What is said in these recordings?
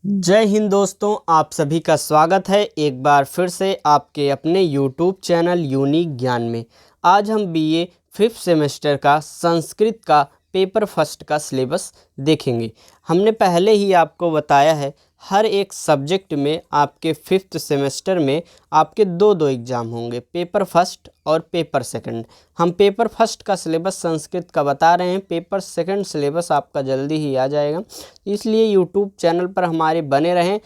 जय हिंद दोस्तों, आप सभी का स्वागत है एक बार फिर से आपके अपने YouTube चैनल यूनिक ज्ञान में। आज हम बीए 5th सेमेस्टर का संस्कृत का पेपर फर्स्ट का सिलेबस देखेंगे। हमने पहले ही आपको बताया है हर एक सब्जेक्ट में आपके 5th सेमेस्टर में आपके दो एग्ज़ाम होंगे, पेपर फर्स्ट और पेपर सेकंड। हम पेपर फर्स्ट का सिलेबस संस्कृत का बता रहे हैं, पेपर सेकंड सिलेबस आपका जल्दी ही आ जाएगा, इसलिए यूट्यूब चैनल पर हमारे बने रहें।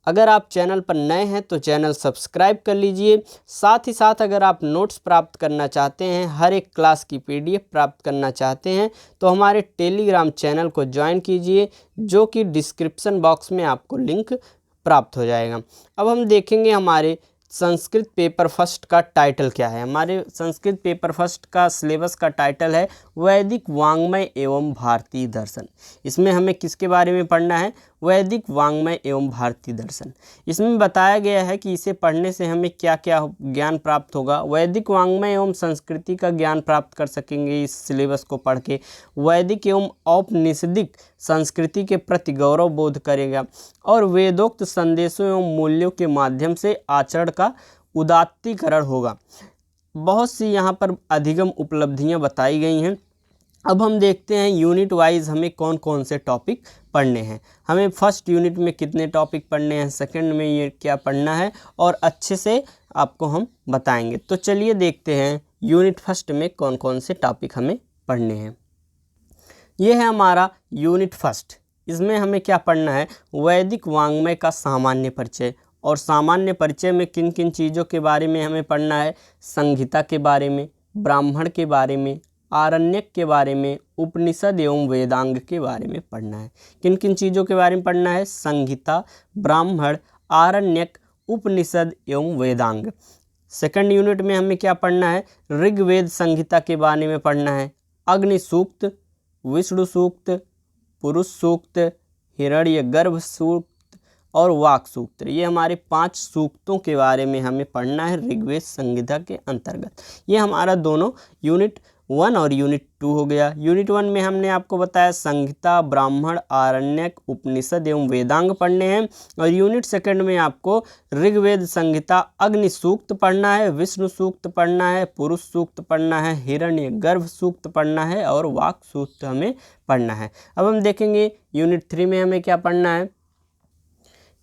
अगर आप चैनल पर नए हैं तो चैनल सब्सक्राइब कर लीजिए। साथ ही साथ अगर आप नोट्स प्राप्त करना चाहते हैं, हर एक क्लास की PDF प्राप्त करना चाहते हैं तो हमारे टेलीग्राम चैनल को ज्वाइन कीजिए, जो कि डिस्क्रिप्शन बॉक्स में आपको लिंक प्राप्त हो जाएगा। अब हम देखेंगे हमारे संस्कृत पेपर फर्स्ट का टाइटल क्या है। हमारे संस्कृत पेपर फर्स्ट का सिलेबस का टाइटल है वैदिक वाङ्मय एवं भारतीय दर्शन। इसमें हमें किसके बारे में पढ़ना है? वैदिक वाङ्मय एवं भारतीय दर्शन। इसमें बताया गया है कि इसे पढ़ने से हमें क्या क्या ज्ञान प्राप्त होगा। वैदिक वाङ्मय एवं संस्कृति का ज्ञान प्राप्त कर सकेंगे इस सिलेबस को पढ़ के। वैदिक एवं औपनिषदिक संस्कृति के प्रति गौरव बोध करेगा और वेदोक्त संदेशों एवं मूल्यों के माध्यम से आचरण का उदात्तीकरण होगा। बहुत सी यहाँ पर अधिगम उपलब्धियाँ बताई गई हैं। अब हम देखते हैं यूनिट वाइज हमें कौन कौन से टॉपिक पढ़ने हैं। हमें फर्स्ट यूनिट में कितने टॉपिक पढ़ने हैं, सेकंड में ये क्या पढ़ना है, और अच्छे से आपको हम बताएंगे। तो चलिए देखते हैं यूनिट फर्स्ट में कौन कौन से टॉपिक हमें पढ़ने हैं। ये है हमारा यूनिट फर्स्ट। इसमें हमें क्या पढ़ना है? वैदिक वाङ्मय का सामान्य परिचय। और सामान्य परिचय में किन किन चीज़ों के बारे में हमें पढ़ना है? संहिता के बारे में, ब्राह्मण के बारे में, आरण्यक के बारे में, उपनिषद एवं वेदांग के बारे में पढ़ना है। किन किन चीज़ों के बारे में पढ़ना है? संहिता, ब्राह्मण, आरण्यक, उपनिषद एवं वेदांग। सेकंड यूनिट में हमें क्या पढ़ना है? ऋग्वेद संहिता के बारे में पढ़ना है। अग्नि सूक्त, विष्णु सूक्त, पुरुष सूक्त, हिरण्यगर्भ सूक्त और वाक सूक्त। ये हमारे 5 सूक्तों के बारे में हमें पढ़ना है ऋग्वेद संहिता के अंतर्गत। ये हमारा दोनों यूनिट 1 और यूनिट 2 हो गया। यूनिट 1 में हमने आपको बताया संहिता, ब्राह्मण, आरण्यक, उपनिषद एवं वेदांग पढ़ने हैं। और यूनिट सेकंड में आपको ऋग्वेद संहिता, अग्नि सूक्त पढ़ना है, विष्णु सूक्त पढ़ना है, पुरुष सूक्त पढ़ना है, हिरण्यगर्भ सूक्त पढ़ना है और वाक सूक्त हमें पढ़ना है। अब हम देखेंगे यूनिट 3 में हमें क्या पढ़ना है।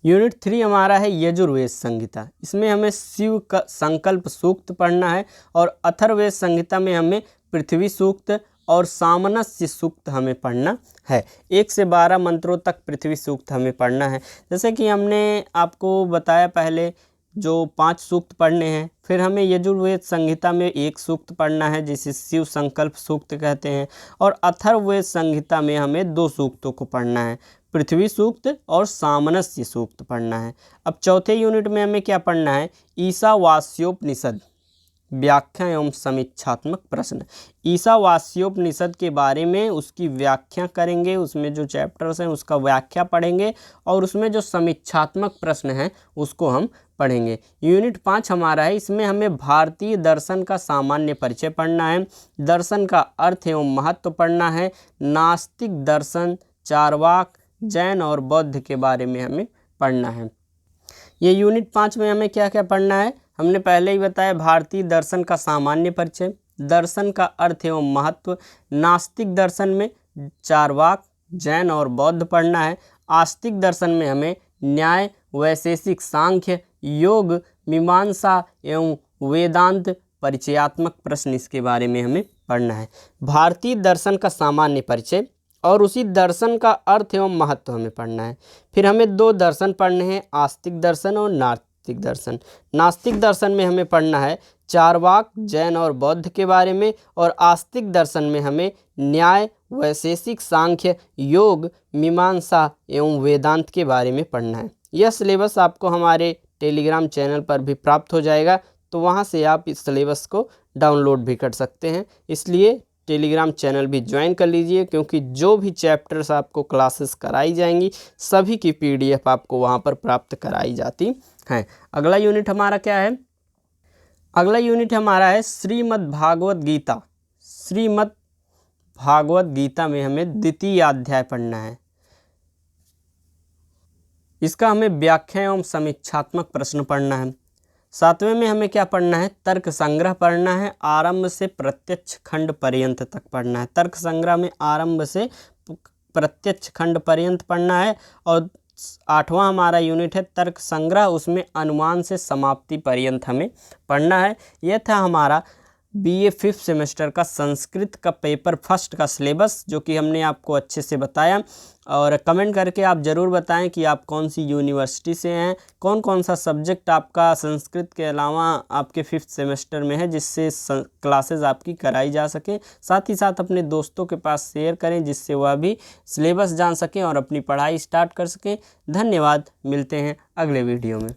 यूनिट 3 हमारा है यजुर्वेद संहिता। इसमें हमें शिव का संकल्प सूक्त पढ़ना है और अथर्ववेद संहिता में हमें पृथ्वी सूक्त और सामनस्य सूक्त हमें पढ़ना है। 1 से 12 मंत्रों तक पृथ्वी सूक्त हमें पढ़ना है। जैसे कि हमने आपको बताया पहले जो 5 सूक्त पढ़ने हैं, फिर हमें यजुर्वेद संहिता में 1 सूक्त पढ़ना है जिसे शिव संकल्प सूक्त कहते हैं, और अथर्ववेद संहिता में हमें 2 सूक्तों को पढ़ना है, पृथ्वी सूक्त और सामनस्य सूक्त पढ़ना है। अब चौथे यूनिट में हमें क्या पढ़ना है? ईशावास्योपनिषद, व्याख्या एवं समीक्षात्मक प्रश्न। ईशावास्योपनिषद के बारे में उसकी व्याख्या करेंगे, उसमें जो चैप्टर्स हैं उसका व्याख्या पढ़ेंगे और उसमें जो समीक्षात्मक प्रश्न हैं उसको हम पढ़ेंगे। यूनिट 5 हमारा है। इसमें हमें भारतीय दर्शन का सामान्य परिचय पढ़ना है, दर्शन का अर्थ एवं महत्व पढ़ना है, नास्तिक दर्शन, चारवाक, जैन और बौद्ध के बारे में हमें पढ़ना है। ये यूनिट 5 में हमें क्या क्या पढ़ना है? हमने पहले ही बताया भारतीय दर्शन का सामान्य परिचय, दर्शन का अर्थ एवं महत्व, नास्तिक दर्शन में चारवाक, जैन और बौद्ध पढ़ना है, आस्तिक दर्शन में हमें न्याय, वैशेषिक, सांख्य, योग, मीमांसा एवं वेदांत परिचयात्मक प्रश्न इसके बारे में हमें पढ़ना है। भारतीय दर्शन का सामान्य परिचय और उसी दर्शन का अर्थ एवं महत्व हमें पढ़ना है। फिर हमें 2 दर्शन पढ़ने हैं, आस्तिक दर्शन और नास्तिक दर्शन। नास्तिक दर्शन में हमें पढ़ना है चारवाक, जैन और बौद्ध के बारे में, और आस्तिक दर्शन में हमें न्याय, वैशेषिक, सांख्य, योग, मीमांसा एवं वेदांत के बारे में पढ़ना है। यह सिलेबस आपको हमारे टेलीग्राम चैनल पर भी प्राप्त हो जाएगा, तो वहाँ से आप इस सिलेबस को डाउनलोड भी कर सकते हैं। इसलिए टेलीग्राम चैनल भी ज्वाइन कर लीजिए, क्योंकि जो भी चैप्टर्स आपको क्लासेस कराई जाएंगी सभी की PDF आपको वहाँ पर प्राप्त कराई जाती हैं। अगला यूनिट हमारा क्या है? अगला यूनिट हमारा है श्रीमद् भागवत गीता। श्रीमद् भागवत गीता में हमें द्वितीय अध्याय पढ़ना है। इसका हमें व्याख्या एवं समीक्षात्मक प्रश्न पढ़ना है। 7वें में हमें क्या पढ़ना है, तर्क संग्रह पढ़ना है, आरंभ से प्रत्यक्ष खंड पर्यंत तक पढ़ना है। तर्क संग्रह में आरंभ से प्रत्यक्ष खंड पर्यंत पढ़ना है। और 8वां हमारा यूनिट है तर्क संग्रह, उसमें अनुमान से समाप्ति पर्यंत हमें पढ़ना है। यह था हमारा बीए 5th सेमेस्टर का संस्कृत का पेपर फर्स्ट का सिलेबस, जो कि हमने आपको अच्छे से बताया। और कमेंट करके आप ज़रूर बताएं कि आप कौन सी यूनिवर्सिटी से हैं, कौन कौन सा सब्जेक्ट आपका संस्कृत के अलावा आपके 5th सेमेस्टर में है, जिससे क्लासेस आपकी कराई जा सके। साथ ही साथ अपने दोस्तों के पास शेयर करें, जिससे वह भी सिलेबस जान सकें और अपनी पढ़ाई स्टार्ट कर सकें। धन्यवाद, मिलते हैं अगले वीडियो में।